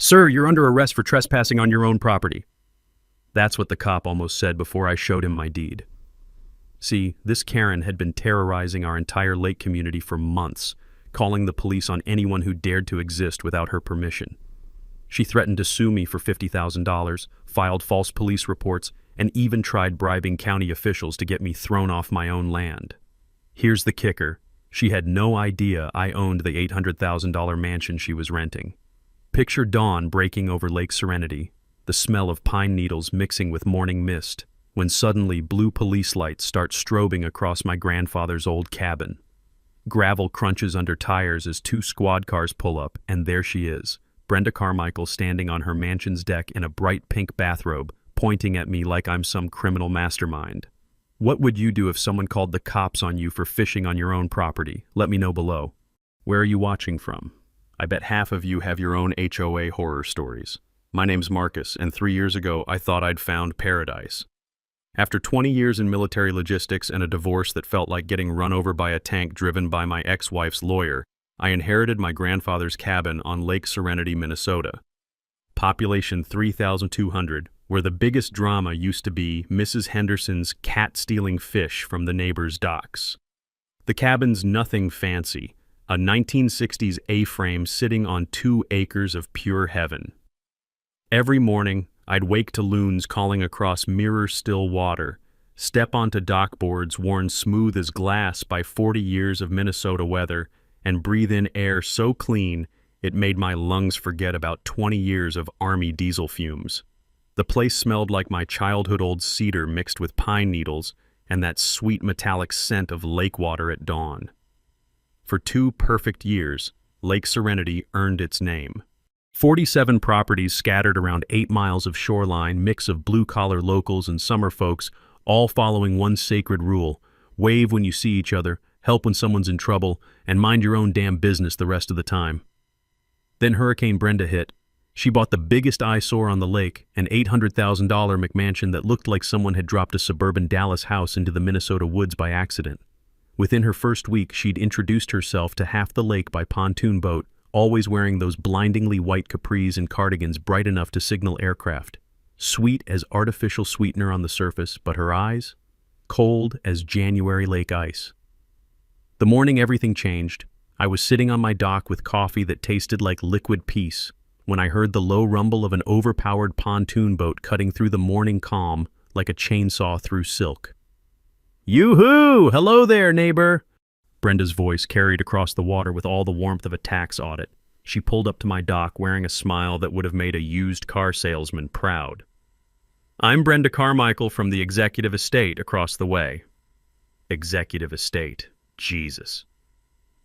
"Sir, you're under arrest for trespassing on your own property." That's what the cop almost said before I showed him my deed. See, this Karen had been terrorizing our entire lake community for months, calling the police on anyone who dared to exist without her permission. She threatened to sue me for $50,000, filed false police reports, and even tried bribing county officials to get me thrown off my own land. Here's the kicker. She had no idea I owned the $800,000 mansion she was renting. Picture dawn breaking over Lake Serenity, the smell of pine needles mixing with morning mist, when suddenly blue police lights start strobing across my grandfather's old cabin. Gravel crunches under tires as two squad cars pull up, and there she is, Brenda Carmichael standing on her mansion's deck in a bright pink bathrobe, pointing at me like I'm some criminal mastermind. What would you do if someone called the cops on you for fishing on your own property? Let me know below. Where are you watching from? I bet half of you have your own HOA horror stories. My name's Marcus, and 3 years ago I thought I'd found paradise. After 20 years in military logistics and a divorce that felt like getting run over by a tank driven by my ex-wife's lawyer, I inherited my grandfather's cabin on Lake Serenity, Minnesota. Population 3,200, where the biggest drama used to be Mrs. Henderson's cat stealing fish from the neighbor's docks. The cabin's nothing fancy, a 1960s A-frame sitting on 2 acres of pure heaven. Every morning, I'd wake to loons calling across mirror-still water, step onto dock boards worn smooth as glass by 40 years of Minnesota weather, and breathe in air so clean it made my lungs forget about 20 years of Army diesel fumes. The place smelled like my childhood-old cedar mixed with pine needles and that sweet metallic scent of lake water at dawn. For 2 perfect years, Lake Serenity earned its name. 47 properties scattered around 8 miles of shoreline, mix of blue-collar locals and summer folks, all following one sacred rule: wave when you see each other, help when someone's in trouble, and mind your own damn business the rest of the time. Then Hurricane Brenda hit. She bought the biggest eyesore on the lake, an $800,000 McMansion that looked like someone had dropped a suburban Dallas house into the Minnesota woods by accident. Within her first week, she'd introduced herself to half the lake by pontoon boat, always wearing those blindingly white capris and cardigans bright enough to signal aircraft. Sweet as artificial sweetener on the surface, but her eyes? Cold as January lake ice. The morning everything changed, I was sitting on my dock with coffee that tasted like liquid peace when I heard the low rumble of an overpowered pontoon boat cutting through the morning calm like a chainsaw through silk. "Yoo-hoo! Hello there, neighbor!" Brenda's voice carried across the water with all the warmth of a tax audit. She pulled up to my dock wearing a smile that would have made a used car salesman proud. "I'm Brenda Carmichael from the Executive Estate across the way." Executive Estate. Jesus.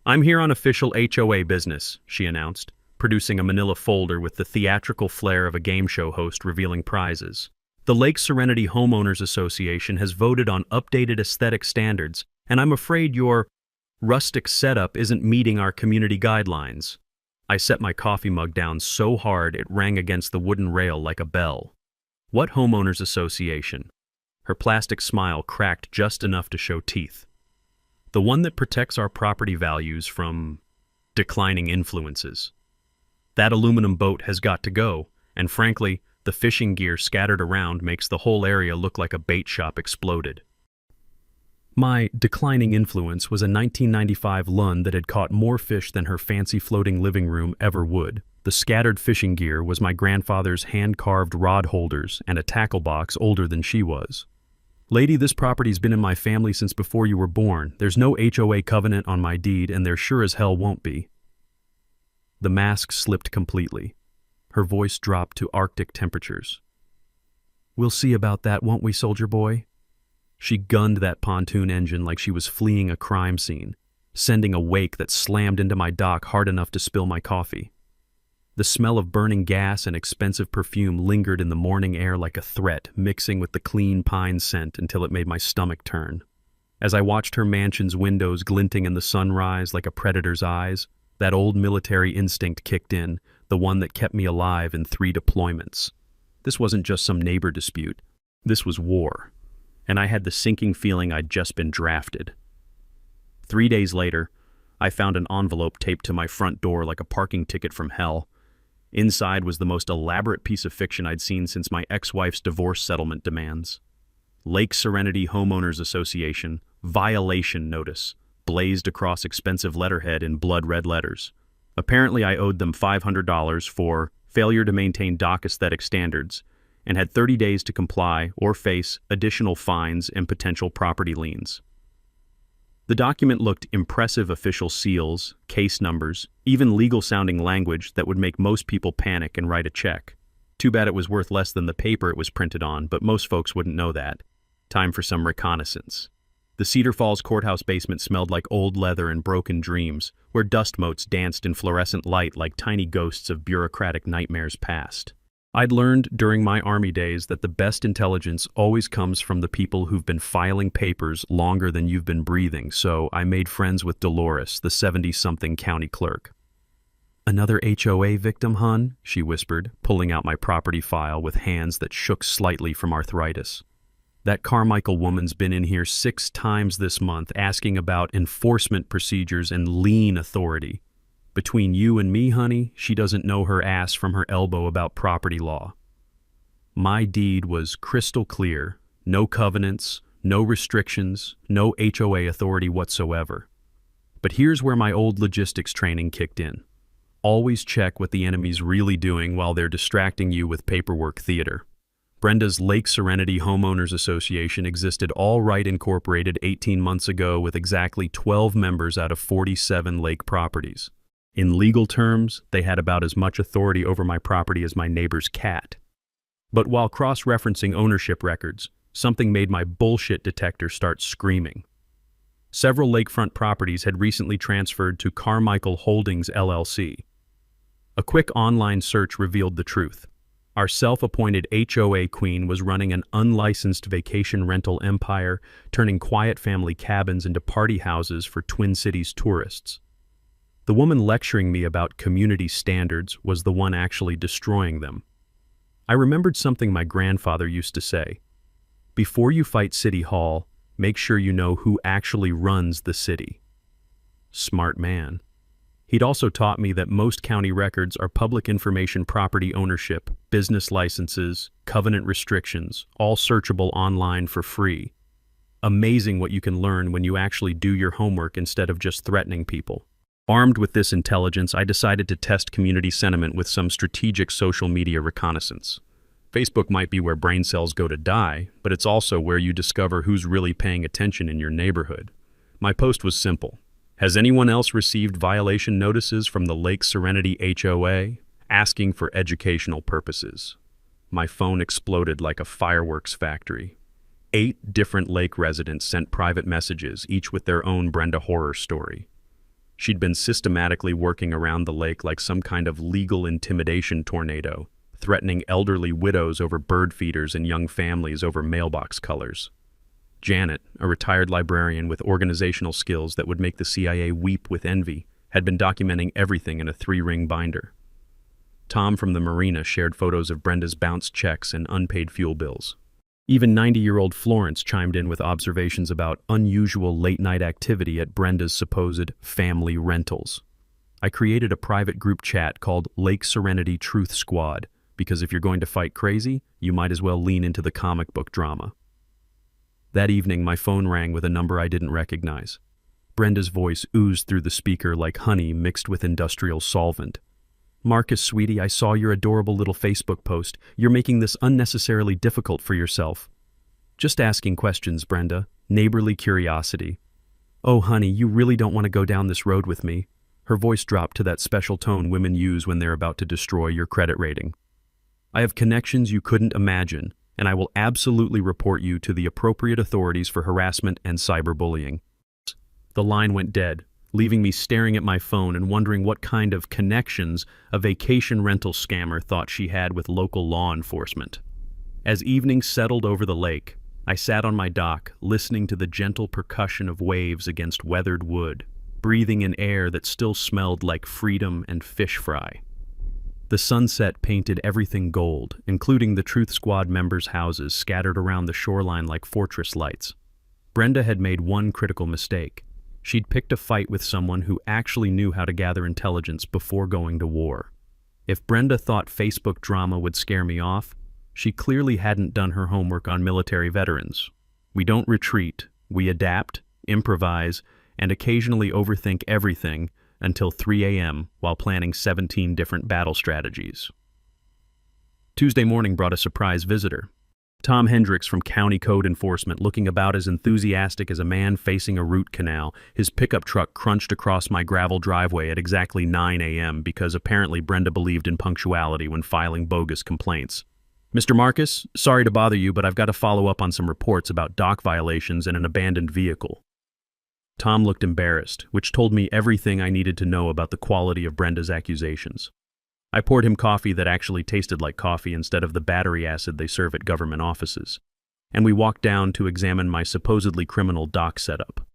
"I'm here on official HOA business," she announced, producing a manila folder with the theatrical flair of a game show host revealing prizes. "The Lake Serenity Homeowners Association has voted on updated aesthetic standards, and I'm afraid your rustic setup isn't meeting our community guidelines." I set my coffee mug down so hard it rang against the wooden rail like a bell. "What homeowners association?" Her plastic smile cracked just enough to show teeth. "The one that protects our property values from declining influences. That aluminum boat has got to go, and frankly, the fishing gear scattered around makes the whole area look like a bait shop exploded." My declining influence was a 1995 Lund that had caught more fish than her fancy floating living room ever would. The scattered fishing gear was my grandfather's hand-carved rod holders and a tackle box older than she was. "Lady, this property's been in my family since before you were born. There's no HOA covenant on my deed, and there sure as hell won't be." The mask slipped completely. Her voice dropped to Arctic temperatures. "We'll see about that, won't we, soldier boy?" She gunned that pontoon engine like she was fleeing a crime scene, sending a wake that slammed into my dock hard enough to spill my coffee. The smell of burning gas and expensive perfume lingered in the morning air like a threat, mixing with the clean pine scent until it made my stomach turn. As I watched her mansion's windows glinting in the sunrise like a predator's eyes, that old military instinct kicked in, the one that kept me alive in 3 deployments. This wasn't just some neighbor dispute. This was war. And I had the sinking feeling I'd just been drafted. 3 days later, I found an envelope taped to my front door like a parking ticket from hell. Inside was the most elaborate piece of fiction I'd seen since my ex-wife's divorce settlement demands. Lake Serenity Homeowners Association violation notice blazed across expensive letterhead in blood-red letters. Apparently, I owed them $500 for failure to maintain dock aesthetic standards and had 30 days to comply or face additional fines and potential property liens. The document looked impressive official seals, case numbers, even legal-sounding language that would make most people panic and write a check. Too bad it was worth less than the paper it was printed on, but most folks wouldn't know that. Time for some reconnaissance. The Cedar Falls courthouse basement smelled like old leather and broken dreams, where dust motes danced in fluorescent light like tiny ghosts of bureaucratic nightmares past. I'd learned during my Army days that the best intelligence always comes from the people who've been filing papers longer than you've been breathing, so I made friends with Dolores, the 70-something county clerk. "Another HOA victim, hon?" she whispered, pulling out my property file with hands that shook slightly from arthritis. "That Carmichael woman's been in here 6 times this month asking about enforcement procedures and lien authority. Between you and me, honey, she doesn't know her ass from her elbow about property law." My deed was crystal clear. No covenants, no restrictions, no HOA authority whatsoever. But here's where my old logistics training kicked in. Always check what the enemy's really doing while they're distracting you with paperwork theater. Brenda's Lake Serenity Homeowners Association existed all right incorporated 18 months ago with exactly 12 members out of 47 lake properties. In legal terms, they had about as much authority over my property as my neighbor's cat. But while cross-referencing ownership records, something made my bullshit detector start screaming. Several lakefront properties had recently transferred to Carmichael Holdings LLC. A quick online search revealed the truth. Our self-appointed HOA queen was running an unlicensed vacation rental empire, turning quiet family cabins into party houses for Twin Cities tourists. The woman lecturing me about community standards was the one actually destroying them. I remembered something my grandfather used to say. Before you fight City Hall, make sure you know who actually runs the city. Smart man. He'd also taught me that most county records are public information property ownership, business licenses, covenant restrictions, all searchable online for free. Amazing what you can learn when you actually do your homework instead of just threatening people. Armed with this intelligence, I decided to test community sentiment with some strategic social media reconnaissance. Facebook might be where brain cells go to die, but it's also where you discover who's really paying attention in your neighborhood. My post was simple. Has anyone else received violation notices from the Lake Serenity HOA? Asking for educational purposes. My phone exploded like a fireworks factory. 8 different lake residents sent private messages, each with their own Brenda horror story. She'd been systematically working around the lake like some kind of legal intimidation tornado, threatening elderly widows over bird feeders and young families over mailbox colors. Janet, a retired librarian with organizational skills that would make the CIA weep with envy, had been documenting everything in a 3-ring binder. Tom from the marina shared photos of Brenda's bounced checks and unpaid fuel bills. Even 90-year-old Florence chimed in with observations about unusual late-night activity at Brenda's supposed family rentals. I created a private group chat called Lake Serenity Truth Squad, because if you're going to fight crazy, you might as well lean into the comic book drama. That evening, my phone rang with a number I didn't recognize. Brenda's voice oozed through the speaker like honey mixed with industrial solvent. "Marcus, sweetie, I saw your adorable little Facebook post. You're making this unnecessarily difficult for yourself." "Just asking questions, Brenda. Neighborly curiosity." "Oh, honey, you really don't want to go down this road with me." Her voice dropped to that special tone women use when they're about to destroy your credit rating. "I have connections you couldn't imagine, and I will absolutely report you to the appropriate authorities for harassment and cyberbullying." The line went dead, leaving me staring at my phone and wondering what kind of connections a vacation rental scammer thought she had with local law enforcement. As evening settled over the lake, I sat on my dock, listening to the gentle percussion of waves against weathered wood, breathing in air that still smelled like freedom and fish fry. The sunset painted everything gold, including the Truth Squad members' houses scattered around the shoreline like fortress lights. Brenda had made one critical mistake. She'd picked a fight with someone who actually knew how to gather intelligence before going to war. If Brenda thought Facebook drama would scare me off, she clearly hadn't done her homework on military veterans. We don't retreat, we adapt, improvise, and occasionally overthink everything until 3 a.m. while planning 17 different battle strategies. Tuesday morning brought a surprise visitor. Tom Hendricks from County Code Enforcement, looking about as enthusiastic as a man facing a root canal. His pickup truck crunched across my gravel driveway at exactly 9 a.m. because apparently Brenda believed in punctuality when filing bogus complaints. "Mr. Marcus, sorry to bother you, but I've got to follow up on some reports about dock violations and an abandoned vehicle." Tom looked embarrassed, which told me everything I needed to know about the quality of Brenda's accusations. I poured him coffee that actually tasted like coffee instead of the battery acid they serve at government offices, and we walked down to examine my supposedly criminal dock setup.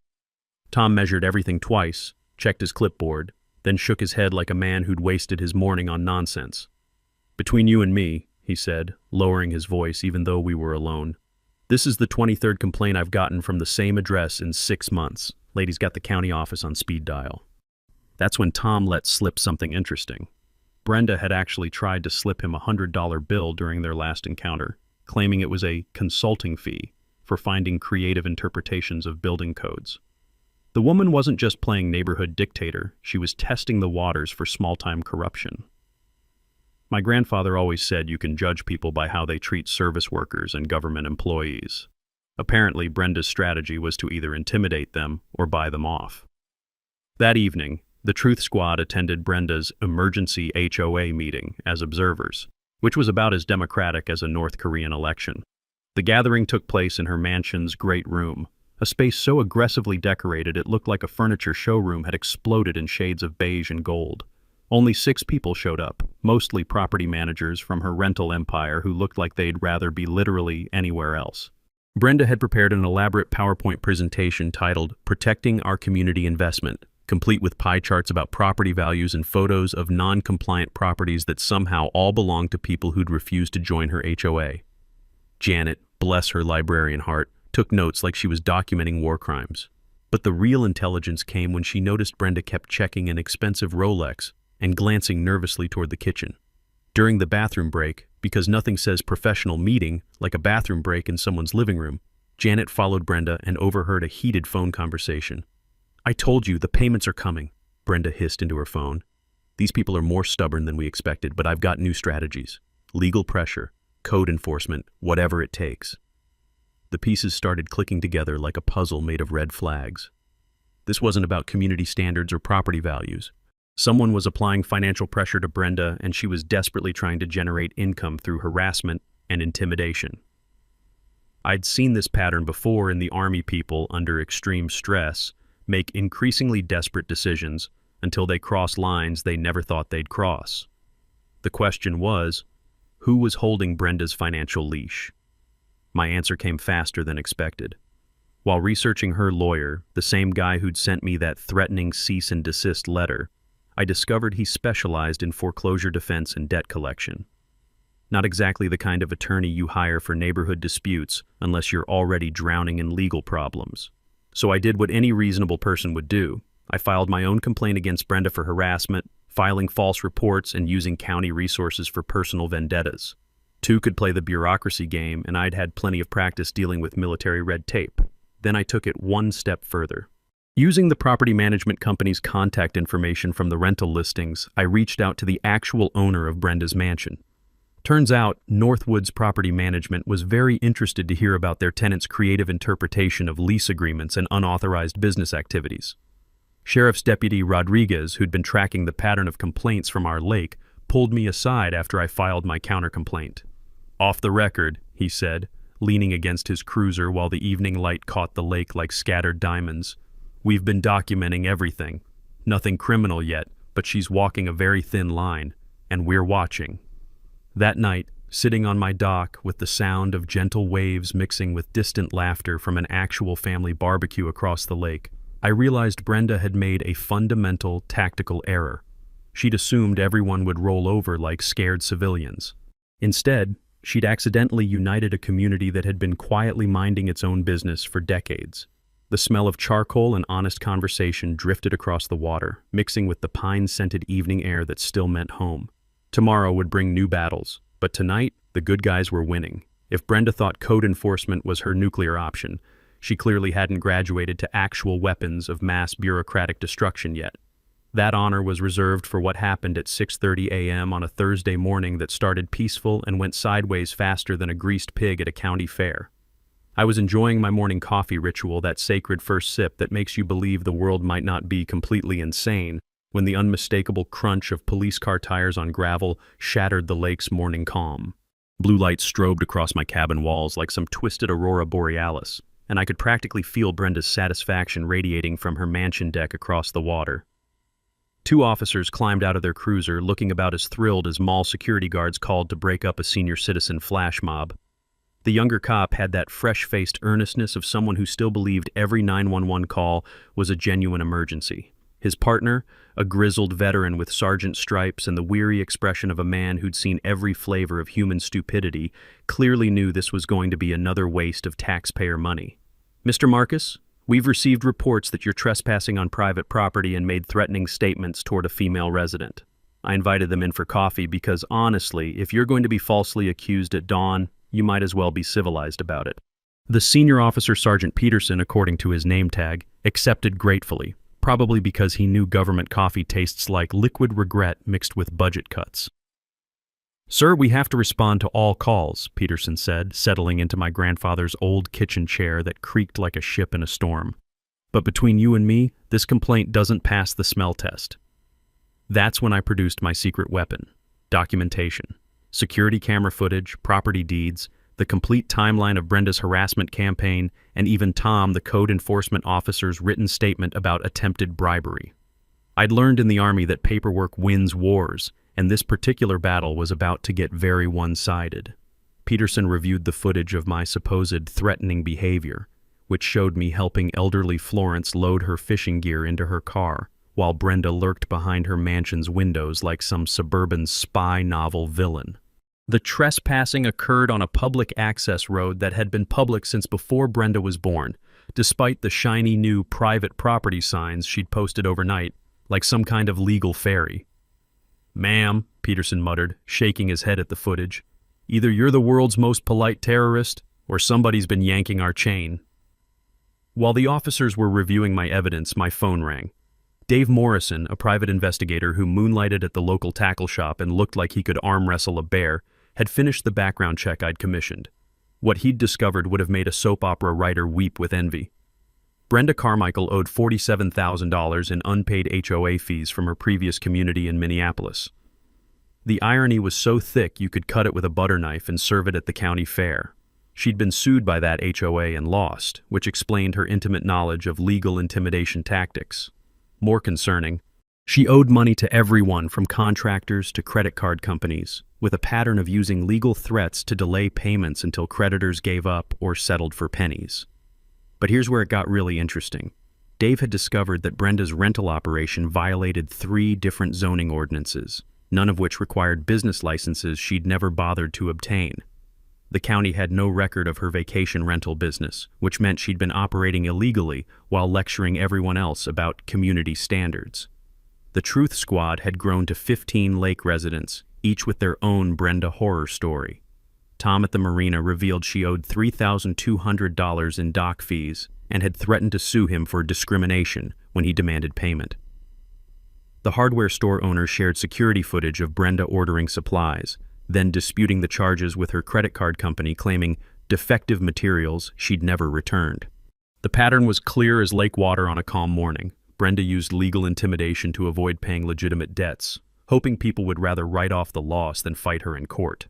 Tom measured everything twice, checked his clipboard, then shook his head like a man who'd wasted his morning on nonsense. "Between you and me," he said, lowering his voice even though we were alone, "this is the 23rd complaint I've gotten from the same address in 6 months. Lady's got the county office on speed dial." That's when Tom let slip something interesting. Brenda had actually tried to slip him a $100 bill during their last encounter, claiming it was a consulting fee for finding creative interpretations of building codes. The woman wasn't just playing neighborhood dictator, she was testing the waters for small-time corruption. My grandfather always said you can judge people by how they treat service workers and government employees. Apparently, Brenda's strategy was to either intimidate them or buy them off. That evening, the Truth Squad attended Brenda's emergency HOA meeting as observers, which was about as democratic as a North Korean election. The gathering took place in her mansion's great room, a space so aggressively decorated it looked like a furniture showroom had exploded in shades of beige and gold. Only 6 people showed up, mostly property managers from her rental empire who looked like they'd rather be literally anywhere else. Brenda had prepared an elaborate PowerPoint presentation titled "Protecting Our Community Investment," complete with pie charts about property values and photos of non-compliant properties that somehow all belonged to people who'd refused to join her HOA. Janet, bless her librarian heart, took notes like she was documenting war crimes. But the real intelligence came when she noticed Brenda kept checking an expensive Rolex and glancing nervously toward the kitchen. During the bathroom break, because nothing says professional meeting like a bathroom break in someone's living room, Janet followed Brenda and overheard a heated phone conversation. "I told you, the payments are coming," Brenda hissed into her phone. "These people are more stubborn than we expected, but I've got new strategies. Legal pressure, code enforcement, whatever it takes." The pieces started clicking together like a puzzle made of red flags. This wasn't about community standards or property values. Someone was applying financial pressure to Brenda, and she was desperately trying to generate income through harassment and intimidation. I'd seen this pattern before in the Army. People, under extreme stress, make increasingly desperate decisions until they cross lines they never thought they'd cross. The question was, who was holding Brenda's financial leash? My answer came faster than expected. While researching her lawyer, the same guy who'd sent me that threatening cease and desist letter, I discovered he specialized in foreclosure defense and debt collection. Not exactly the kind of attorney you hire for neighborhood disputes unless you're already drowning in legal problems. So I did what any reasonable person would do. I filed my own complaint against Brenda for harassment, filing false reports, and using county resources for personal vendettas. 2 could play the bureaucracy game, and I'd had plenty of practice dealing with military red tape. Then I took it one step further. Using the property management company's contact information from the rental listings, I reached out to the actual owner of Brenda's mansion. Turns out, Northwood's property management was very interested to hear about their tenants' creative interpretation of lease agreements and unauthorized business activities. Sheriff's Deputy Rodriguez, who'd been tracking the pattern of complaints from our lake, pulled me aside after I filed my countercomplaint. "Off the record," he said, leaning against his cruiser while the evening light caught the lake like scattered diamonds. "We've been documenting everything. Nothing criminal yet, but she's walking a very thin line, and we're watching." That night, sitting on my dock with the sound of gentle waves mixing with distant laughter from an actual family barbecue across the lake, I realized Brenda had made a fundamental tactical error. She'd assumed everyone would roll over like scared civilians. Instead, she'd accidentally united a community that had been quietly minding its own business for decades. The smell of charcoal and honest conversation drifted across the water, mixing with the pine-scented evening air that still meant home. Tomorrow would bring new battles, but tonight, the good guys were winning. If Brenda thought code enforcement was her nuclear option, she clearly hadn't graduated to actual weapons of mass bureaucratic destruction yet. That honor was reserved for what happened at 6:30 a.m. on a Thursday morning that started peaceful and went sideways faster than a greased pig at a county fair. I was enjoying my morning coffee ritual, that sacred first sip that makes you believe the world might not be completely insane, when the unmistakable crunch of police car tires on gravel shattered the lake's morning calm. Blue light strobed across my cabin walls like some twisted aurora borealis, and I could practically feel Brenda's satisfaction radiating from her mansion deck across the water. Two officers climbed out of their cruiser, looking about as thrilled as mall security guards called to break up a senior citizen flash mob. The younger cop had that fresh-faced earnestness of someone who still believed every 911 call was a genuine emergency. His partner, a grizzled veteran with sergeant stripes and the weary expression of a man who'd seen every flavor of human stupidity, clearly knew this was going to be another waste of taxpayer money. "Mr. Marcus, we've received reports that you're trespassing on private property and made threatening statements toward a female resident. I invited them in for coffee because, honestly, if you're going to be falsely accused at dawn, you might as well be civilized about it." The senior officer, Sergeant Peterson, according to his name tag, accepted gratefully, probably because he knew government coffee tastes like liquid regret mixed with budget cuts. "Sir, we have to respond to all calls," Peterson said, settling into my grandfather's old kitchen chair that creaked like a ship in a storm. "But between you and me, this complaint doesn't pass the smell test." That's when I produced my secret weapon: documentation. Security camera footage, property deeds, the complete timeline of Brenda's harassment campaign, and even Tom, the code enforcement officer's written statement about attempted bribery. I'd learned in the Army that paperwork wins wars, and this particular battle was about to get very one-sided. Peterson reviewed the footage of my supposed threatening behavior, which showed me helping elderly Florence load her fishing gear into her car, while Brenda lurked behind her mansion's windows like some suburban spy novel villain. The trespassing occurred on a public access road that had been public since before Brenda was born, despite the shiny new private property signs she'd posted overnight, like some kind of legal fairy. "Ma'am," Peterson muttered, shaking his head at the footage, "either you're the world's most polite terrorist, or somebody's been yanking our chain." While the officers were reviewing my evidence, my phone rang. Dave Morrison, a private investigator who moonlighted at the local tackle shop and looked like he could arm wrestle a bear, had finished the background check I'd commissioned. What he'd discovered would have made a soap opera writer weep with envy. Brenda Carmichael owed $47,000 in unpaid HOA fees from her previous community in Minneapolis. The irony was so thick you could cut it with a butter knife and serve it at the county fair. She'd been sued by that HOA and lost, which explained her intimate knowledge of legal intimidation tactics. More concerning, she owed money to everyone from contractors to credit card companies, with a pattern of using legal threats to delay payments until creditors gave up or settled for pennies. But here's where it got really interesting. Dave had discovered that Brenda's rental operation violated 3 different zoning ordinances, none of which required business licenses she'd never bothered to obtain. The county had no record of her vacation rental business, which meant she'd been operating illegally while lecturing everyone else about community standards. The Truth Squad had grown to 15 lake residents, each with their own Brenda horror story. Tom at the marina revealed she owed $3,200 in dock fees and had threatened to sue him for discrimination when he demanded payment. The hardware store owner shared security footage of Brenda ordering supplies, then disputing the charges with her credit card company, claiming defective materials she'd never returned. The pattern was clear as lake water on a calm morning. Brenda used legal intimidation to avoid paying legitimate debts, hoping people would rather write off the loss than fight her in court.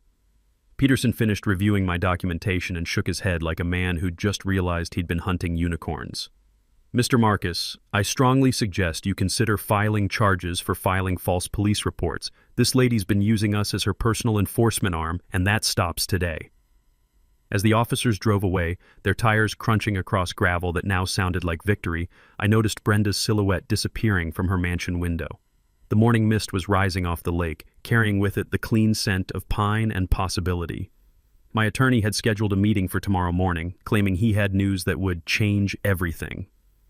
Peterson finished reviewing my documentation and shook his head like a man who'd just realized he'd been hunting unicorns. "Mr. Marcus, I strongly suggest you consider filing charges for filing false police reports. This lady's been using us as her personal enforcement arm, and that stops today." As the officers drove away, their tires crunching across gravel that now sounded like victory, I noticed Brenda's silhouette disappearing from her mansion window. The morning mist was rising off the lake, carrying with it the clean scent of pine and possibility. My attorney had scheduled a meeting for tomorrow morning, claiming he had news that would change everything.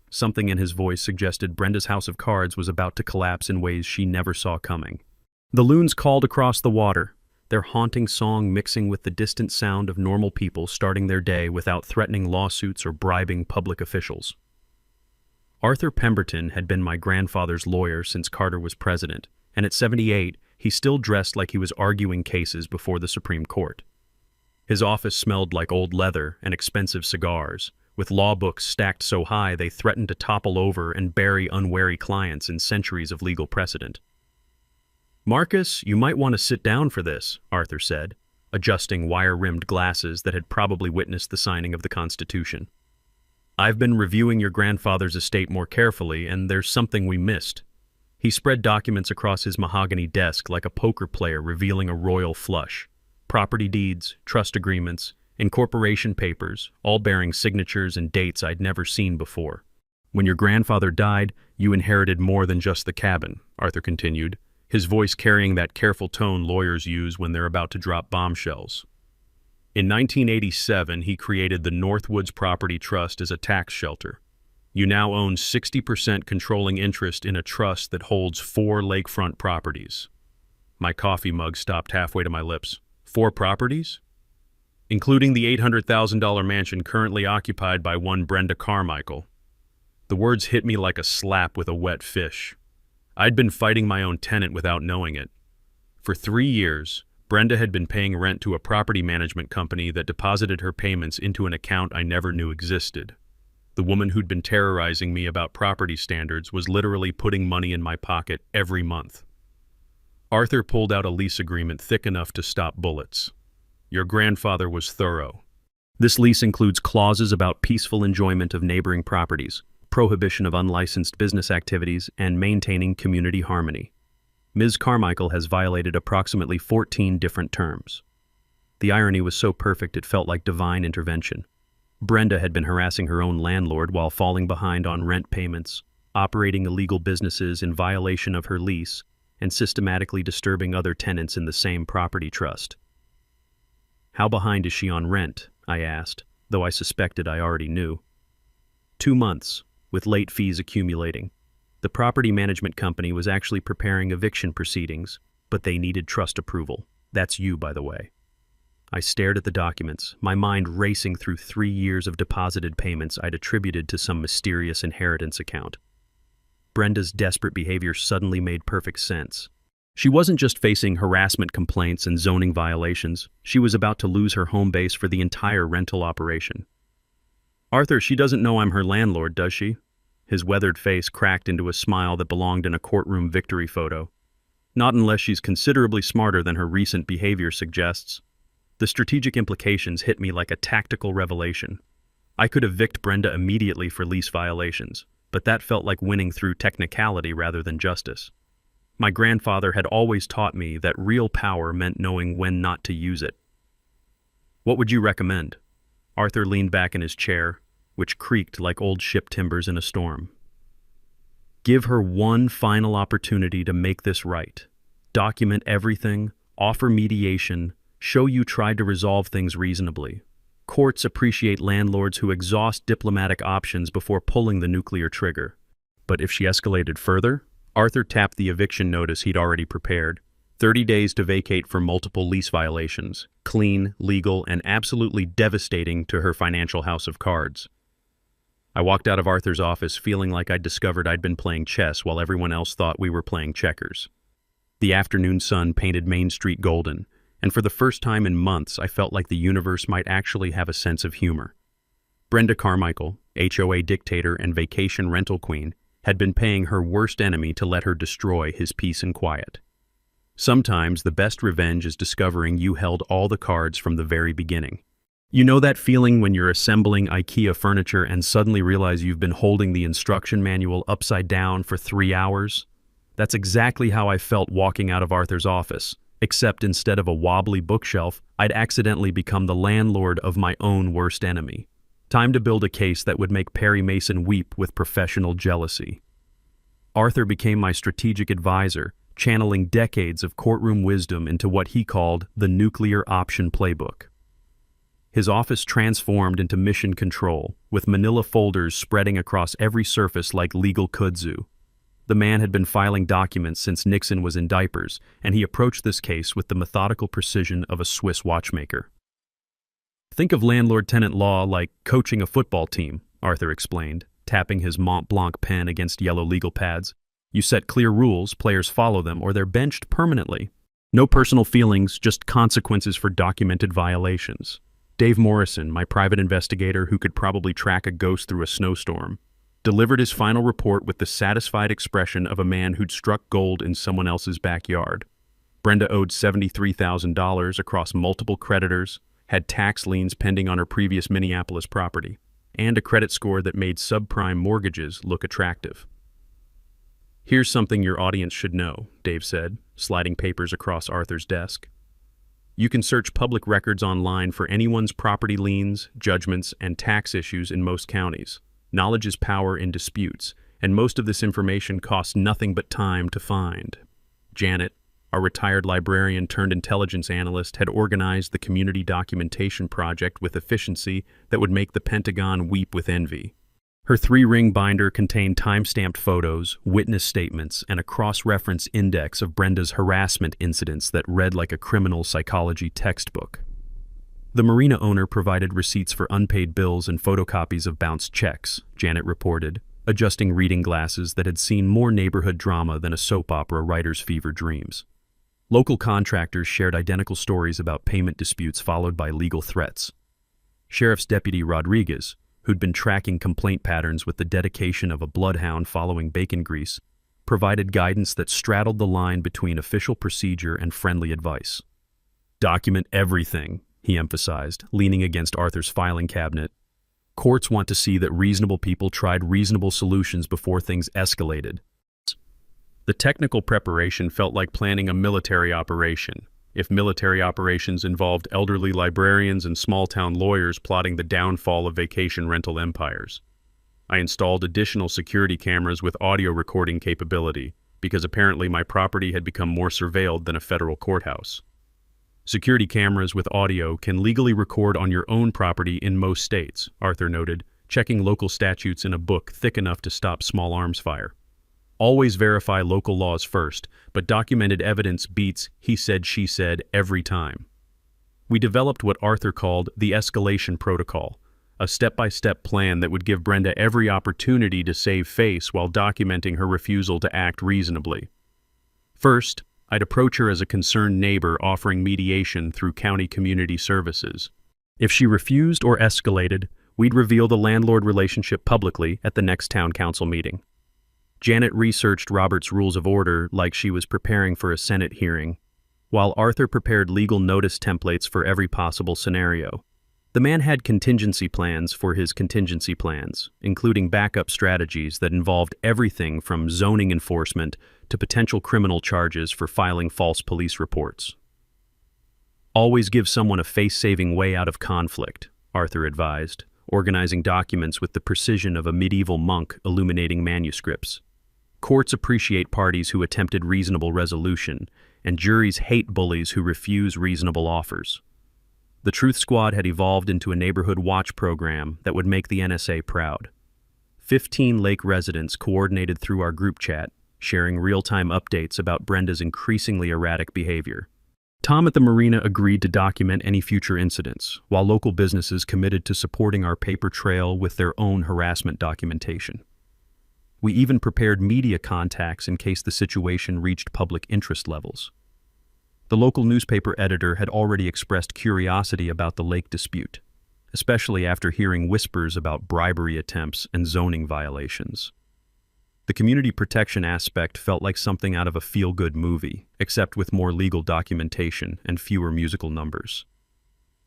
Something in his voice suggested Brenda's house of cards was about to collapse in ways she never saw coming. The loons called across the water, their haunting song mixing with the distant sound of normal people starting their day without threatening lawsuits or bribing public officials. Arthur Pemberton had been my grandfather's lawyer since Carter was president, and at 78, he still dressed like he was arguing cases before the Supreme Court. His office smelled like old leather and expensive cigars, with law books stacked so high they threatened to topple over and bury unwary clients in centuries of legal precedent. "Marcus, you might want to sit down for this," Arthur said, adjusting wire-rimmed glasses that had probably witnessed the signing of the Constitution. "I've been reviewing your grandfather's estate more carefully, and there's something we missed." He spread documents across his mahogany desk like a poker player revealing a royal flush. Property deeds, trust agreements, incorporation papers, all bearing signatures and dates I'd never seen before. "When your grandfather died, you inherited more than just the cabin," Arthur continued, his voice carrying that careful tone lawyers use when they're about to drop bombshells. "In 1987, he created the Northwoods Property Trust as a tax shelter. You now own 60% controlling interest in a trust that holds 4 lakefront properties." My coffee mug stopped halfway to my lips. 4 properties? Including the $800,000 mansion currently occupied by one Brenda Carmichael. The words hit me like a slap with a wet fish. I'd been fighting my own tenant without knowing it. For 3 years, Brenda had been paying rent to a property management company that deposited her payments into an account I never knew existed. The woman who'd been terrorizing me about property standards was literally putting money in my pocket every month. Arthur pulled out a lease agreement thick enough to stop bullets. "Your grandfather was thorough. This lease includes clauses about peaceful enjoyment of neighboring properties, prohibition of unlicensed business activities, and maintaining community harmony. Ms. Carmichael has violated approximately 14 different terms." The irony was so perfect it felt like divine intervention. Brenda had been harassing her own landlord while falling behind on rent payments, operating illegal businesses in violation of her lease, and systematically disturbing other tenants in the same property trust. "How behind is she on rent?" I asked, though I suspected I already knew. 2 months, with late fees accumulating. The property management company was actually preparing eviction proceedings, but they needed trust approval. That's you, by the way. I stared at the documents, my mind racing through 3 years of deposited payments I'd attributed to some mysterious inheritance account. Brenda's desperate behavior suddenly made perfect sense. She wasn't just facing harassment complaints and zoning violations, she was about to lose her home base for the entire rental operation. "Arthur, she doesn't know I'm her landlord, does she?" His weathered face cracked into a smile that belonged in a courtroom victory photo. "Not unless she's considerably smarter than her recent behavior suggests." The strategic implications hit me like a tactical revelation. I could evict Brenda immediately for lease violations, but that felt like winning through technicality rather than justice. My grandfather had always taught me that real power meant knowing when not to use it. "What would you recommend?" Arthur leaned back in his chair, which creaked like old ship timbers in a storm. "Give her one final opportunity to make this right. Document everything, offer mediation, show you tried to resolve things reasonably. Courts appreciate landlords who exhaust diplomatic options before pulling the nuclear trigger." But if she escalated further? Arthur tapped the eviction notice he'd already prepared. 30 days to vacate for multiple lease violations. Clean, legal, and absolutely devastating to her financial house of cards. I walked out of Arthur's office feeling like I'd discovered I'd been playing chess while everyone else thought we were playing checkers. The afternoon sun painted Main Street golden, and for the first time in months I felt like the universe might actually have a sense of humor. Brenda Carmichael, HOA dictator and vacation rental queen, had been paying her worst enemy to let her destroy his peace and quiet. Sometimes the best revenge is discovering you held all the cards from the very beginning. You know that feeling when you're assembling IKEA furniture and suddenly realize you've been holding the instruction manual upside down for 3 hours? That's exactly how I felt walking out of Arthur's office, except instead of a wobbly bookshelf, I'd accidentally become the landlord of my own worst enemy. Time to build a case that would make Perry Mason weep with professional jealousy. Arthur became my strategic advisor, channeling decades of courtroom wisdom into what he called the nuclear option playbook. His office transformed into mission control, with manila folders spreading across every surface like legal kudzu. The man had been filing documents since Nixon was in diapers, and he approached this case with the methodical precision of a Swiss watchmaker. "Think of landlord-tenant law like coaching a football team," Arthur explained, tapping his Mont Blanc pen against yellow legal pads. "You set clear rules, players follow them, or they're benched permanently. No personal feelings, just consequences for documented violations." Dave Morrison, my private investigator who could probably track a ghost through a snowstorm, delivered his final report with the satisfied expression of a man who'd struck gold in someone else's backyard. Brenda owed $73,000 across multiple creditors, had tax liens pending on her previous Minneapolis property, and a credit score that made subprime mortgages look attractive. "Here's something your audience should know," Dave said, sliding papers across Arthur's desk. "You can search public records online for anyone's property liens, judgments, and tax issues in most counties. Knowledge is power in disputes, and most of this information costs nothing but time to find." Janet, our retired librarian turned intelligence analyst, had organized the community documentation project with efficiency that would make the Pentagon weep with envy. Her 3-ring binder contained time-stamped photos, witness statements, and a cross-reference index of Brenda's harassment incidents that read like a criminal psychology textbook. The marina owner provided receipts for unpaid bills and photocopies of bounced checks, Janet reported, adjusting reading glasses that had seen more neighborhood drama than a soap opera writer's fever dreams. Local contractors shared identical stories about payment disputes followed by legal threats. Sheriff's Deputy Rodriguez, who'd been tracking complaint patterns with the dedication of a bloodhound following bacon grease, provided guidance that straddled the line between official procedure and friendly advice. "Document everything," he emphasized, leaning against Arthur's filing cabinet. "Courts want to see that reasonable people tried reasonable solutions before things escalated." The technical preparation felt like planning a military operation, if military operations involved elderly librarians and small-town lawyers plotting the downfall of vacation rental empires. I installed additional security cameras with audio recording capability, because apparently my property had become more surveilled than a federal courthouse. Security cameras with audio can legally record on your own property in most states, Arthur noted, checking local statutes in a book thick enough to stop small arms fire. Always verify local laws first, but documented evidence beats he said, she said every time. We developed what Arthur called the escalation protocol, a step-by-step plan that would give Brenda every opportunity to save face while documenting her refusal to act reasonably. First, I'd approach her as a concerned neighbor offering mediation through county community services. If she refused or escalated, we'd reveal the landlord relationship publicly at the next town council meeting. Janet researched Robert's Rules of Order like she was preparing for a Senate hearing, while Arthur prepared legal notice templates for every possible scenario. The man had contingency plans for his contingency plans, including backup strategies that involved everything from zoning enforcement to potential criminal charges for filing false police reports. "Always give someone a face-saving way out of conflict," Arthur advised, organizing documents with the precision of a medieval monk illuminating manuscripts. "Courts appreciate parties who attempted reasonable resolution, and juries hate bullies who refuse reasonable offers." The Truth Squad had evolved into a neighborhood watch program that would make the NSA proud. 15 Lake residents coordinated through our group chat, sharing real-time updates about Brenda's increasingly erratic behavior. Tom at the marina agreed to document any future incidents, while local businesses committed to supporting our paper trail with their own harassment documentation. We even prepared media contacts in case the situation reached public interest levels. The local newspaper editor had already expressed curiosity about the lake dispute, especially after hearing whispers about bribery attempts and zoning violations. The community protection aspect felt like something out of a feel-good movie, except with more legal documentation and fewer musical numbers.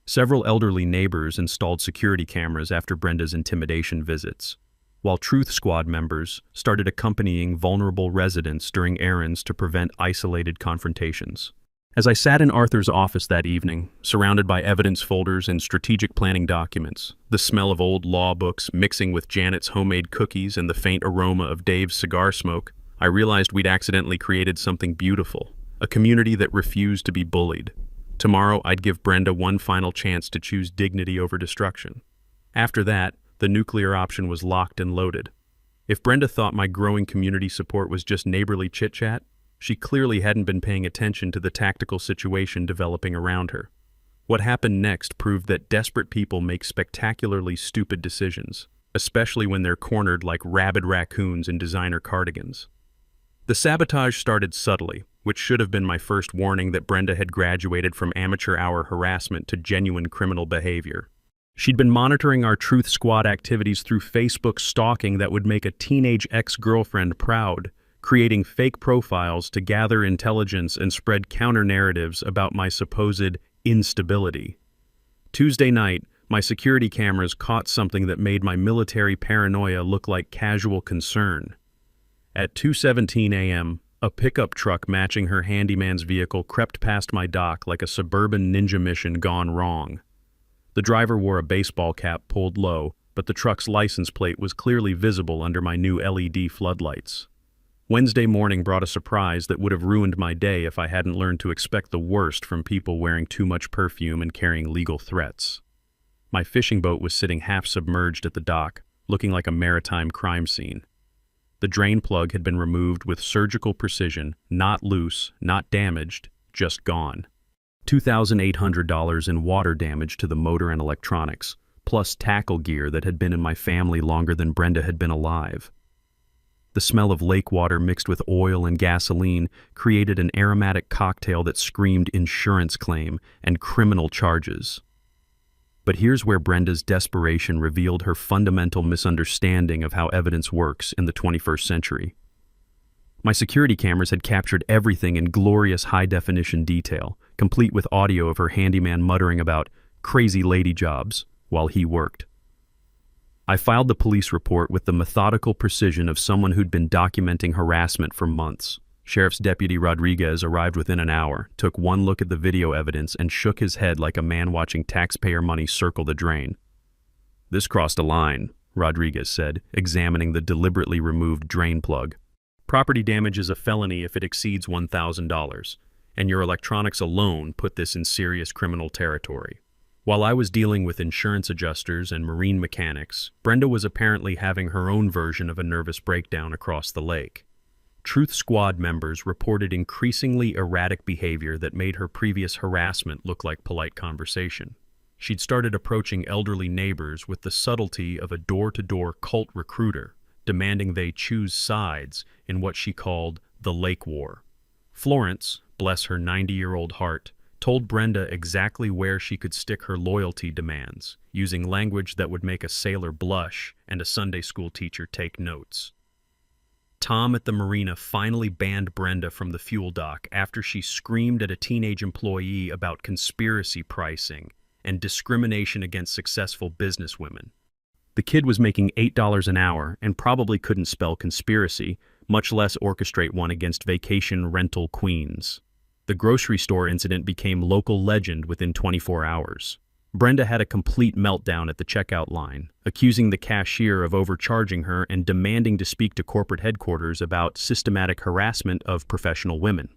Several elderly neighbors installed security cameras after Brenda's intimidation visits, while Truth Squad members started accompanying vulnerable residents during errands to prevent isolated confrontations. As I sat in Arthur's office that evening, surrounded by evidence folders and strategic planning documents, the smell of old law books mixing with Janet's homemade cookies and the faint aroma of Dave's cigar smoke, I realized we'd accidentally created something beautiful, a community that refused to be bullied. Tomorrow, I'd give Brenda one final chance to choose dignity over destruction. After that, the nuclear option was locked and loaded. If Brenda thought my growing community support was just neighborly chit-chat, she clearly hadn't been paying attention to the tactical situation developing around her. What happened next proved that desperate people make spectacularly stupid decisions, especially when they're cornered like rabid raccoons in designer cardigans. The sabotage started subtly, which should have been my first warning that Brenda had graduated from amateur hour harassment to genuine criminal behavior. She'd been monitoring our Truth Squad activities through Facebook stalking that would make a teenage ex-girlfriend proud, creating fake profiles to gather intelligence and spread counter-narratives about my supposed instability. Tuesday night, my security cameras caught something that made my military paranoia look like casual concern. At 2:17 a.m., a pickup truck matching her handyman's vehicle crept past my dock like a suburban ninja mission gone wrong. The driver wore a baseball cap pulled low, but the truck's license plate was clearly visible under my new LED floodlights. Wednesday morning brought a surprise that would have ruined my day if I hadn't learned to expect the worst from people wearing too much perfume and carrying legal threats. My fishing boat was sitting half submerged at the dock, looking like a maritime crime scene. The drain plug had been removed with surgical precision, not loose, not damaged, just gone. $2,800 in water damage to the motor and electronics, plus tackle gear that had been in my family longer than Brenda had been alive. The smell of lake water mixed with oil and gasoline created an aromatic cocktail that screamed insurance claim and criminal charges. But here's where Brenda's desperation revealed her fundamental misunderstanding of how evidence works in the 21st century. My security cameras had captured everything in glorious high-definition detail, complete with audio of her handyman muttering about crazy lady jobs while he worked. I filed the police report with the methodical precision of someone who'd been documenting harassment for months. Sheriff's Deputy Rodriguez arrived within an hour, took one look at the video evidence, and shook his head like a man watching taxpayer money circle the drain. "This crossed a line," Rodriguez said, examining the deliberately removed drain plug. "Property damage is a felony if it exceeds $1,000, and your electronics alone put this in serious criminal territory." While I was dealing with insurance adjusters and marine mechanics, Brenda was apparently having her own version of a nervous breakdown across the lake. Truth Squad members reported increasingly erratic behavior that made her previous harassment look like polite conversation. She'd started approaching elderly neighbors with the subtlety of a door-to-door cult recruiter, demanding they choose sides in what she called the lake war. Florence, bless her 90-year-old heart, told Brenda exactly where she could stick her loyalty demands, using language that would make a sailor blush and a Sunday school teacher take notes. Tom at the marina finally banned Brenda from the fuel dock after she screamed at a teenage employee about conspiracy pricing and discrimination against successful businesswomen. The kid was making $8 an hour and probably couldn't spell conspiracy, much less orchestrate one against vacation rental queens. The grocery store incident became local legend within 24 hours. Brenda had a complete meltdown at the checkout line, accusing the cashier of overcharging her and demanding to speak to corporate headquarters about systematic harassment of professional women.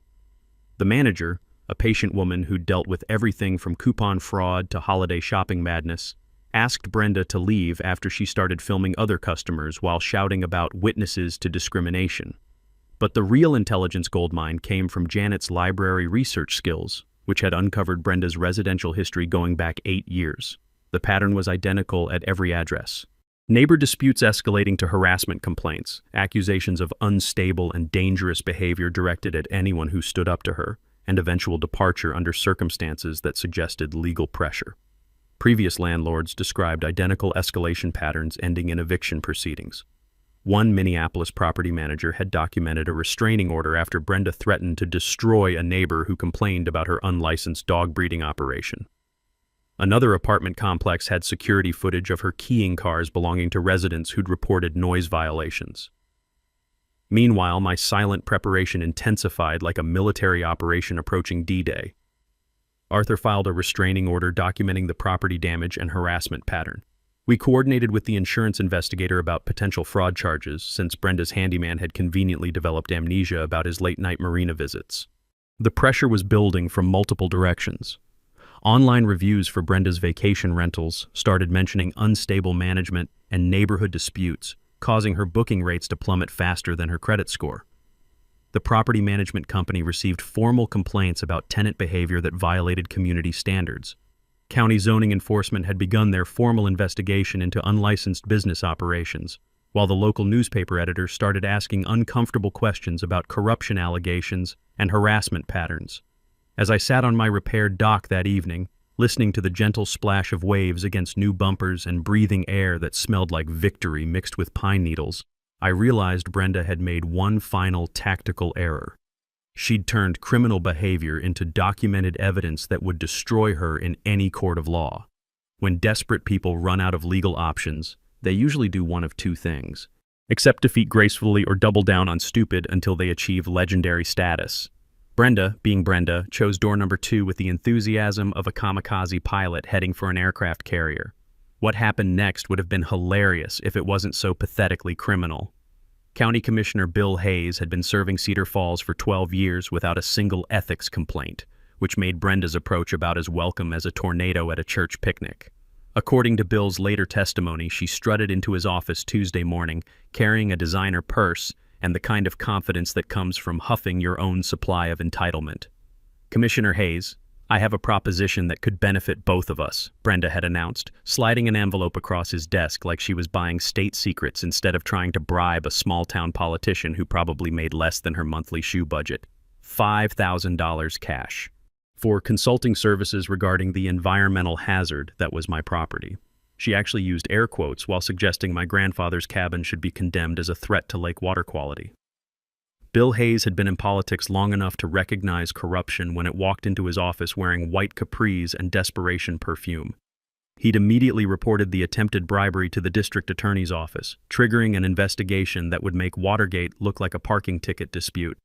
The manager, a patient woman who dealt with everything from coupon fraud to holiday shopping madness, asked Brenda to leave after she started filming other customers while shouting about witnesses to discrimination. But the real intelligence goldmine came from Janet's library research skills, which had uncovered Brenda's residential history going back 8 years. The pattern was identical at every address. Neighbor disputes escalating to harassment complaints, accusations of unstable and dangerous behavior directed at anyone who stood up to her, and eventual departure under circumstances that suggested legal pressure. Previous landlords described identical escalation patterns ending in eviction proceedings. One Minneapolis property manager had documented a restraining order after Brenda threatened to destroy a neighbor who complained about her unlicensed dog breeding operation. Another apartment complex had security footage of her keying cars belonging to residents who'd reported noise violations. Meanwhile, my silent preparation intensified like a military operation approaching D-Day. Arthur filed a restraining order documenting the property damage and harassment pattern. We coordinated with the insurance investigator about potential fraud charges since Brenda's handyman had conveniently developed amnesia about his late-night marina visits. The pressure was building from multiple directions. Online reviews for Brenda's vacation rentals started mentioning unstable management and neighborhood disputes, causing her booking rates to plummet faster than her credit score. The property management company received formal complaints about tenant behavior that violated community standards. County zoning enforcement had begun their formal investigation into unlicensed business operations, while the local newspaper editor started asking uncomfortable questions about corruption allegations and harassment patterns. As I sat on my repaired dock that evening, listening to the gentle splash of waves against new bumpers and breathing air that smelled like victory mixed with pine needles, I realized Brenda had made one final tactical error. She'd turned criminal behavior into documented evidence that would destroy her in any court of law. When desperate people run out of legal options, they usually do one of two things: accept defeat gracefully or double down on stupid until they achieve legendary status. Brenda, being Brenda, chose door number 2 with the enthusiasm of a kamikaze pilot heading for an aircraft carrier. What happened next would have been hilarious if it wasn't so pathetically criminal. County Commissioner Bill Hayes had been serving Cedar Falls for 12 years without a single ethics complaint, which made Brenda's approach about as welcome as a tornado at a church picnic. According to Bill's later testimony, she strutted into his office Tuesday morning, carrying a designer purse and the kind of confidence that comes from huffing your own supply of entitlement. "Commissioner Hayes, I have a proposition that could benefit both of us," Brenda had announced, sliding an envelope across his desk like she was buying state secrets instead of trying to bribe a small-town politician who probably made less than her monthly shoe budget. $5,000 cash. For consulting services regarding the environmental hazard that was my property. She actually used air quotes while suggesting my grandfather's cabin should be condemned as a threat to lake water quality. Bill Hayes had been in politics long enough to recognize corruption when it walked into his office wearing white capris and desperation perfume. He'd immediately reported the attempted bribery to the district attorney's office, triggering an investigation that would make Watergate look like a parking ticket dispute.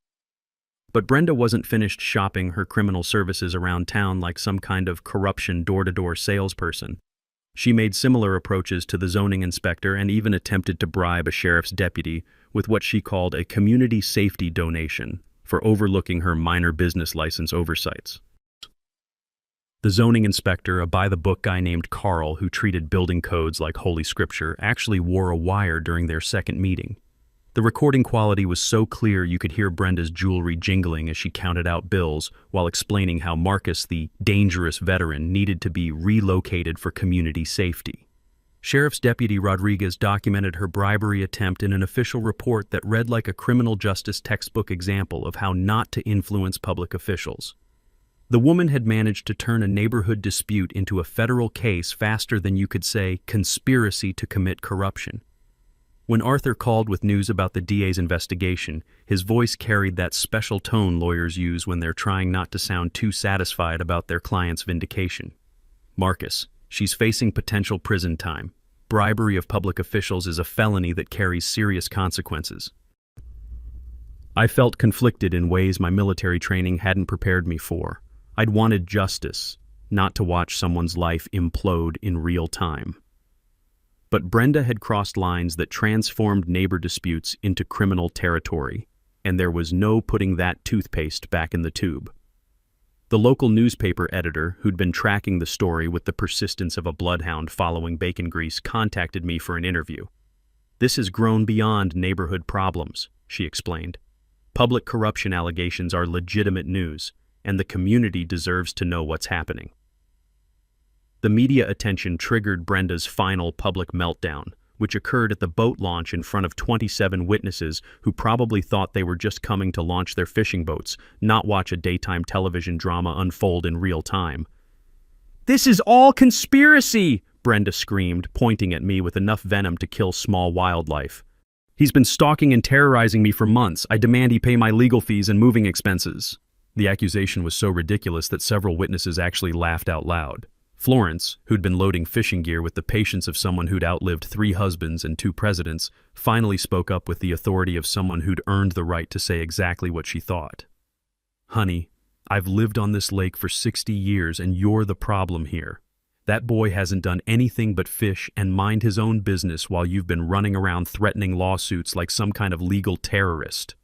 But Brenda wasn't finished shopping her criminal services around town like some kind of corruption door-to-door salesperson. She made similar approaches to the zoning inspector and even attempted to bribe a sheriff's deputy with what she called a community safety donation for overlooking her minor business license oversights. The zoning inspector, a by-the-book guy named Carl who treated building codes like holy scripture, actually wore a wire during their second meeting. The recording quality was so clear you could hear Brenda's jewelry jingling as she counted out bills while explaining how Marcus, the dangerous veteran, needed to be relocated for community safety. Sheriff's Deputy Rodriguez documented her bribery attempt in an official report that read like a criminal justice textbook example of how not to influence public officials. The woman had managed to turn a neighborhood dispute into a federal case faster than you could say conspiracy to commit corruption. When Arthur called with news about the DA's investigation, his voice carried that special tone lawyers use when they're trying not to sound too satisfied about their client's vindication. "Marcus, she's facing potential prison time. Bribery of public officials is a felony that carries serious consequences." I felt conflicted in ways my military training hadn't prepared me for. I'd wanted justice, not to watch someone's life implode in real time. But Brenda had crossed lines that transformed neighbor disputes into criminal territory, and there was no putting that toothpaste back in the tube. The local newspaper editor, who'd been tracking the story with the persistence of a bloodhound following bacon grease, contacted me for an interview. "This has grown beyond neighborhood problems," she explained. "Public corruption allegations are legitimate news, and the community deserves to know what's happening." The media attention triggered Brenda's final public meltdown, which occurred at the boat launch in front of 27 witnesses who probably thought they were just coming to launch their fishing boats, not watch a daytime television drama unfold in real time. "This is all conspiracy!" Brenda screamed, pointing at me with enough venom to kill small wildlife. "He's been stalking and terrorizing me for months. I demand he pay my legal fees and moving expenses." The accusation was so ridiculous that several witnesses actually laughed out loud. Florence, who'd been loading fishing gear with the patience of someone who'd outlived 3 husbands and 2 presidents, finally spoke up with the authority of someone who'd earned the right to say exactly what she thought. "Honey, I've lived on this lake for 60 years and you're the problem here. That boy hasn't done anything but fish and mind his own business while you've been running around threatening lawsuits like some kind of legal terrorist."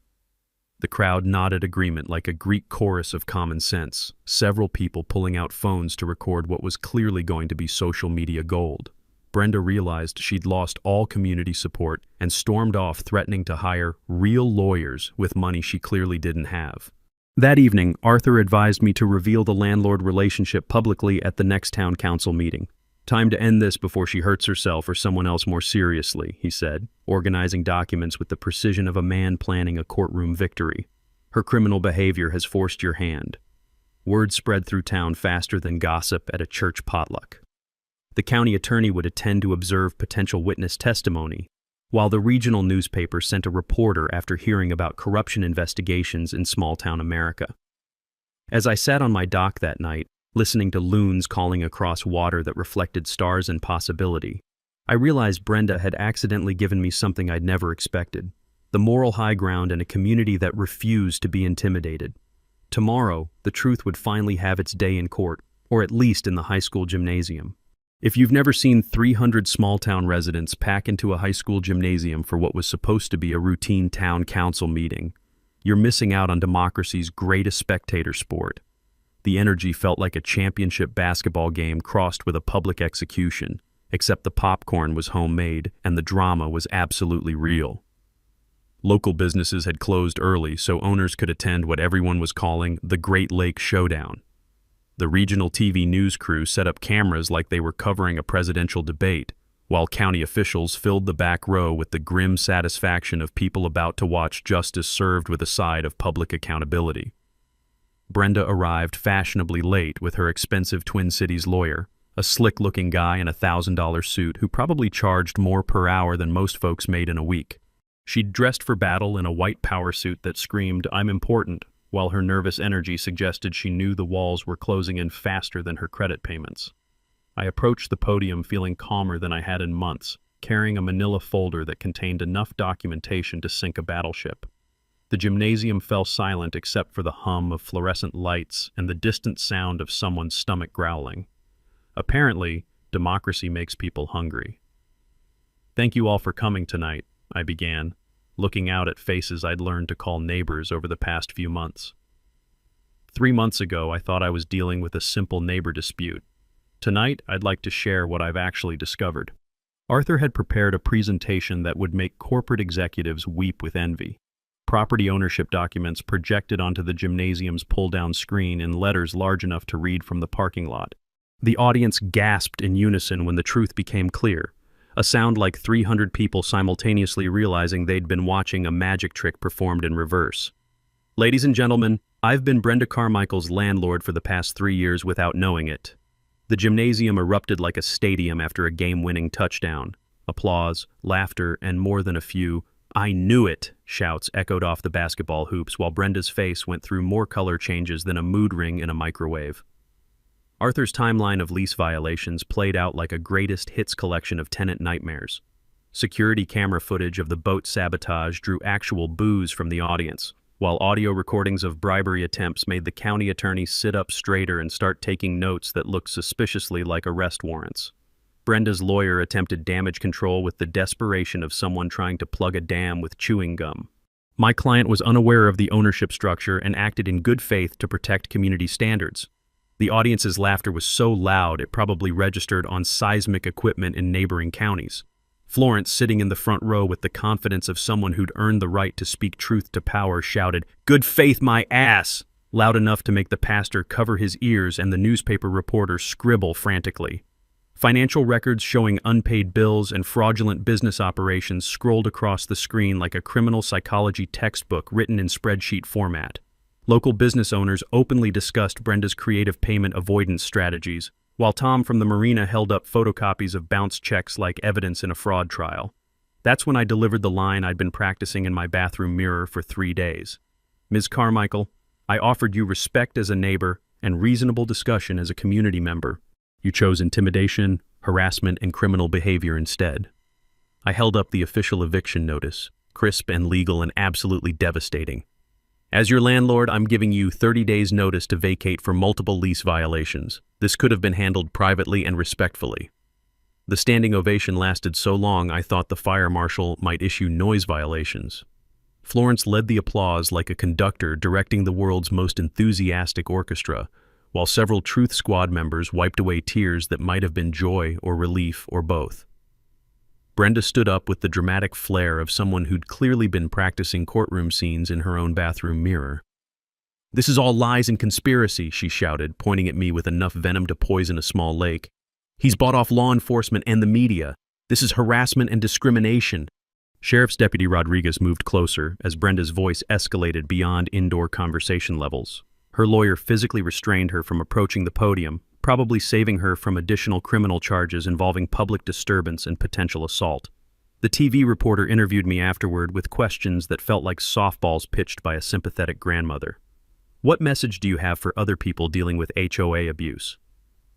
The crowd nodded agreement like a Greek chorus of common sense, several people pulling out phones to record what was clearly going to be social media gold. Brenda realized she'd lost all community support and stormed off, threatening to hire real lawyers with money she clearly didn't have. That evening, Arthur advised me to reveal the landlord relationship publicly at the next town council meeting. "Time to end this before she hurts herself or someone else more seriously," he said, organizing documents with the precision of a man planning a courtroom victory. "Her criminal behavior has forced your hand." Word spread through town faster than gossip at a church potluck. The county attorney would attend to observe potential witness testimony, while the regional newspaper sent a reporter after hearing about corruption investigations in small-town America. As I sat on my dock that night, listening to loons calling across water that reflected stars and possibility, I realized Brenda had accidentally given me something I'd never expected: the moral high ground in a community that refused to be intimidated. Tomorrow, the truth would finally have its day in court, or at least in the high school gymnasium. If you've never seen 300 small-town residents pack into a high school gymnasium for what was supposed to be a routine town council meeting, you're missing out on democracy's greatest spectator sport. The energy felt like a championship basketball game crossed with a public execution, except the popcorn was homemade and the drama was absolutely real. Local businesses had closed early so owners could attend what everyone was calling the Great Lake Showdown. The regional TV news crew set up cameras like they were covering a presidential debate, while county officials filled the back row with the grim satisfaction of people about to watch justice served with a side of public accountability. Brenda arrived fashionably late with her expensive Twin Cities lawyer, a slick-looking guy in a $1,000 suit who probably charged more per hour than most folks made in a week. She'd dressed for battle in a white power suit that screamed, "I'm important," while her nervous energy suggested she knew the walls were closing in faster than her credit payments. I approached the podium feeling calmer than I had in months, carrying a manila folder that contained enough documentation to sink a battleship. The gymnasium fell silent except for the hum of fluorescent lights and the distant sound of someone's stomach growling. Apparently, democracy makes people hungry. "Thank you all for coming tonight," I began, looking out at faces I'd learned to call neighbors over the past few months. 3 months ago, I thought I was dealing with a simple neighbor dispute. Tonight, I'd like to share what I've actually discovered. Arthur had prepared a presentation that would make corporate executives weep with envy. Property ownership documents projected onto the gymnasium's pull-down screen in letters large enough to read from the parking lot. The audience gasped in unison when the truth became clear, a sound like 300 people simultaneously realizing they'd been watching a magic trick performed in reverse. "Ladies and gentlemen, I've been Brenda Carmichael's landlord for the past 3 years without knowing it." The gymnasium erupted like a stadium after a game-winning touchdown. Applause, laughter, and more than a few "I knew it" shouts echoed off the basketball hoops while Brenda's face went through more color changes than a mood ring in a microwave. Arthur's timeline of lease violations played out like a greatest hits collection of tenant nightmares. Security camera footage of the boat sabotage drew actual boos from the audience, while audio recordings of bribery attempts made the county attorney sit up straighter and start taking notes that looked suspiciously like arrest warrants. Brenda's lawyer attempted damage control with the desperation of someone trying to plug a dam with chewing gum. My client was unaware of the ownership structure and acted in good faith to protect community standards. The audience's laughter was so loud it probably registered on seismic equipment in neighboring counties. Florence, sitting in the front row with the confidence of someone who'd earned the right to speak truth to power, shouted, "Good faith, my ass!" loud enough to make the pastor cover his ears and the newspaper reporter scribble frantically. Financial records showing unpaid bills and fraudulent business operations scrolled across the screen like a criminal psychology textbook written in spreadsheet format. Local business owners openly discussed Brenda's creative payment avoidance strategies, while Tom from the marina held up photocopies of bounced checks like evidence in a fraud trial. That's when I delivered the line I'd been practicing in my bathroom mirror for 3 days. "Ms. Carmichael, I offered you respect as a neighbor and reasonable discussion as a community member. You chose intimidation, harassment, and criminal behavior instead." I held up the official eviction notice, crisp and legal and absolutely devastating. "As your landlord, I'm giving you 30 days notice to vacate for multiple lease violations. This could have been handled privately and respectfully." The standing ovation lasted so long I thought the fire marshal might issue noise violations. Florence led the applause like a conductor directing the world's most enthusiastic orchestra, while several Truth Squad members wiped away tears that might have been joy or relief or both. Brenda stood up with the dramatic flair of someone who'd clearly been practicing courtroom scenes in her own bathroom mirror. "This is all lies and conspiracy," she shouted, pointing at me with enough venom to poison a small lake. "He's bought off law enforcement and the media. This is harassment and discrimination." Sheriff's Deputy Rodriguez moved closer as Brenda's voice escalated beyond indoor conversation levels. Her lawyer physically restrained her from approaching the podium, probably saving her from additional criminal charges involving public disturbance and potential assault. The TV reporter interviewed me afterward with questions that felt like softballs pitched by a sympathetic grandmother. "What message do you have for other people dealing with HOA abuse?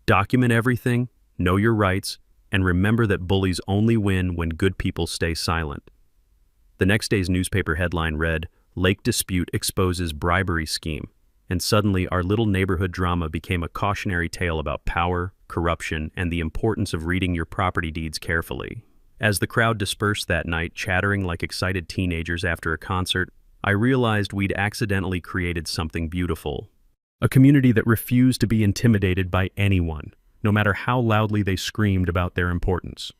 Document everything, know your rights, and remember that bullies only win when good people stay silent." The next day's newspaper headline read, "Lake Dispute Exposes Bribery Scheme," and suddenly our little neighborhood drama became a cautionary tale about power, corruption, and the importance of reading your property deeds carefully. As the crowd dispersed that night, chattering like excited teenagers after a concert, I realized we'd accidentally created something beautiful. A community that refused to be intimidated by anyone, no matter how loudly they screamed about their importance.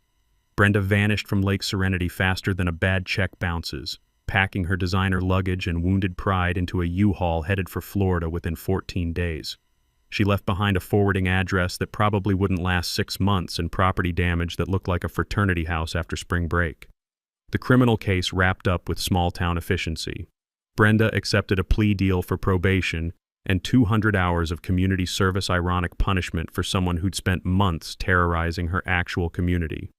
Brenda vanished from Lake Serenity faster than a bad check bounces, packing her designer luggage and wounded pride into a U-Haul headed for Florida within 14 days. She left behind a forwarding address that probably wouldn't last 6 months and property damage that looked like a fraternity house after spring break. The criminal case wrapped up with small-town efficiency. Brenda accepted a plea deal for probation and 200 hours of community service, ironic punishment for someone who'd spent months terrorizing her actual community.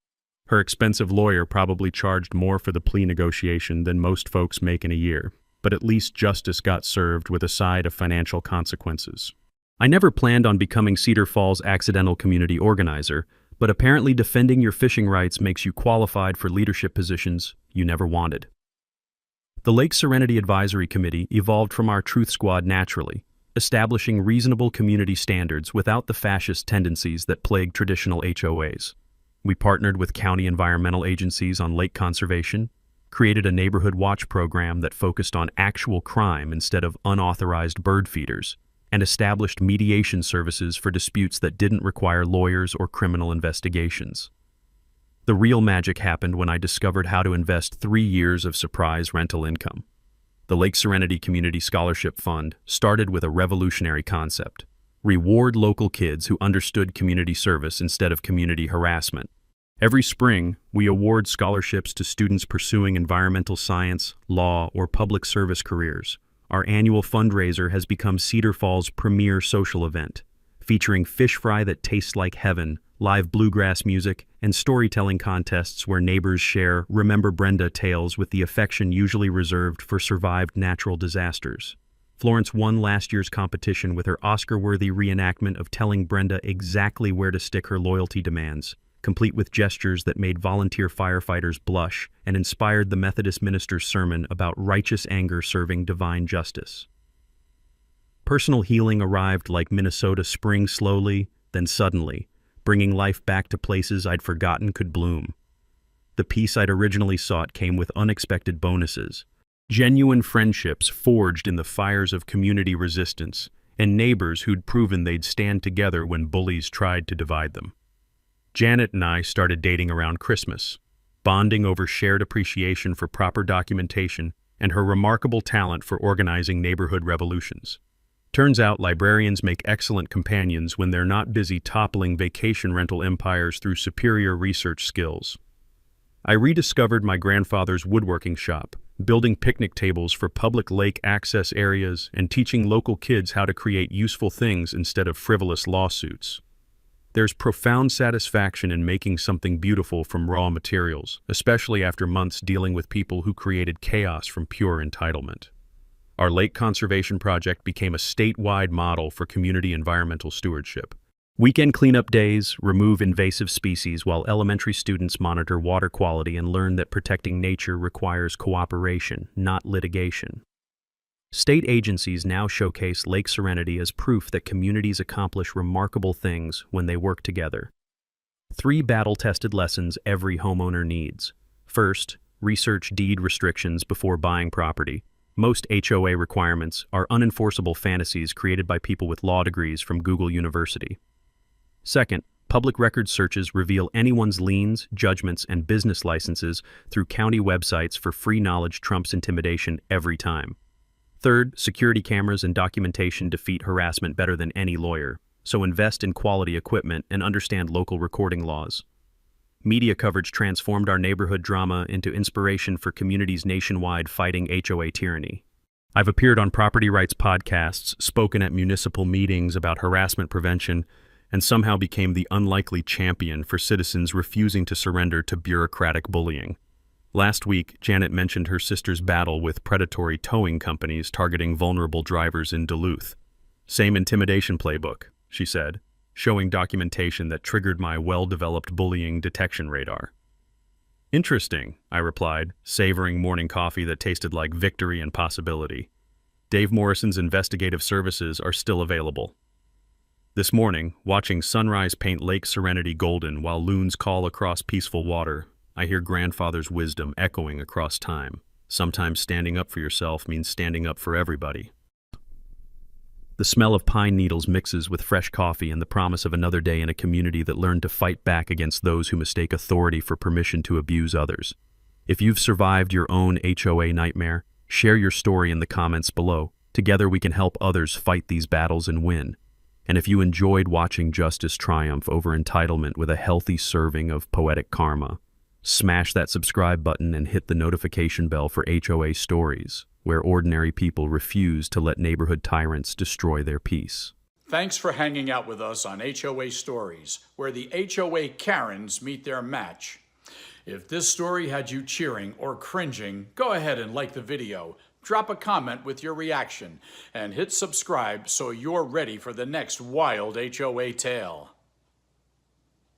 Her expensive lawyer probably charged more for the plea negotiation than most folks make in a year, but at least justice got served with a side of financial consequences. I never planned on becoming Cedar Falls' accidental community organizer, but apparently defending your fishing rights makes you qualified for leadership positions you never wanted. The Lake Serenity Advisory Committee evolved from our Truth Squad naturally, establishing reasonable community standards without the fascist tendencies that plague traditional HOAs. We partnered with county environmental agencies on lake conservation, created a neighborhood watch program that focused on actual crime instead of unauthorized bird feeders, and established mediation services for disputes that didn't require lawyers or criminal investigations. The real magic happened when I discovered how to invest 3 years of surprise rental income. The Lake Serenity Community Scholarship Fund started with a revolutionary concept: reward local kids who understood community service instead of community harassment. Every spring, we award scholarships to students pursuing environmental science, law, or public service careers. Our annual fundraiser has become Cedar Falls' premier social event, featuring fish fry that tastes like heaven, live bluegrass music, and storytelling contests where neighbors share Remember Brenda tales with the affection usually reserved for survived natural disasters. Florence won last year's competition with her Oscar-worthy reenactment of telling Brenda exactly where to stick her loyalty demands, complete with gestures that made volunteer firefighters blush and inspired the Methodist minister's sermon about righteous anger serving divine justice. Personal healing arrived like Minnesota spring, slowly, then suddenly, bringing life back to places I'd forgotten could bloom. The peace I'd originally sought came with unexpected bonuses: genuine friendships forged in the fires of community resistance, and neighbors who'd proven they'd stand together when bullies tried to divide them. Janet and I started dating around Christmas, bonding over shared appreciation for proper documentation and her remarkable talent for organizing neighborhood revolutions. Turns out librarians make excellent companions when they're not busy toppling vacation rental empires through superior research skills. I rediscovered my grandfather's woodworking shop, building picnic tables for public lake access areas and teaching local kids how to create useful things instead of frivolous lawsuits. There's profound satisfaction in making something beautiful from raw materials, especially after months dealing with people who created chaos from pure entitlement. Our lake conservation project became a statewide model for community environmental stewardship. Weekend cleanup days remove invasive species while elementary students monitor water quality and learn that protecting nature requires cooperation, not litigation. State agencies now showcase Lake Serenity as proof that communities accomplish remarkable things when they work together. 3 battle-tested lessons every homeowner needs. First, research deed restrictions before buying property. Most HOA requirements are unenforceable fantasies created by people with law degrees from Google University. Second, public record searches reveal anyone's liens, judgments, and business licenses through county websites for free knowledge trumps intimidation every time. Third, security cameras and documentation defeat harassment better than any lawyer, so invest in quality equipment and understand local recording laws. Media coverage transformed our neighborhood drama into inspiration for communities nationwide fighting HOA tyranny. I've appeared on property rights podcasts, spoken at municipal meetings about harassment prevention, and somehow became the unlikely champion for citizens refusing to surrender to bureaucratic bullying. Last week, Janet mentioned her sister's battle with predatory towing companies targeting vulnerable drivers in Duluth. Same intimidation playbook, she said, showing documentation that triggered my well-developed bullying detection radar. Interesting, I replied, savoring morning coffee that tasted like victory and possibility. Dave Morrison's investigative services are still available. This morning, watching sunrise paint Lake Serenity golden while loons call across peaceful water, I hear grandfather's wisdom echoing across time. Sometimes standing up for yourself means standing up for everybody. The smell of pine needles mixes with fresh coffee and the promise of another day in a community that learned to fight back against those who mistake authority for permission to abuse others. If you've survived your own HOA nightmare, share your story in the comments below. Together we can help others fight these battles and win. And if you enjoyed watching justice triumph over entitlement with a healthy serving of poetic karma, smash that subscribe button and hit the notification bell for HOA stories, where ordinary people refuse to let neighborhood tyrants destroy their peace. Thanks for hanging out with us on HOA Stories, where the HOA Karens meet their match. If this story had you cheering or cringing, go ahead and like the video, drop a comment with your reaction, and hit subscribe so you're ready for the next wild HOA tale.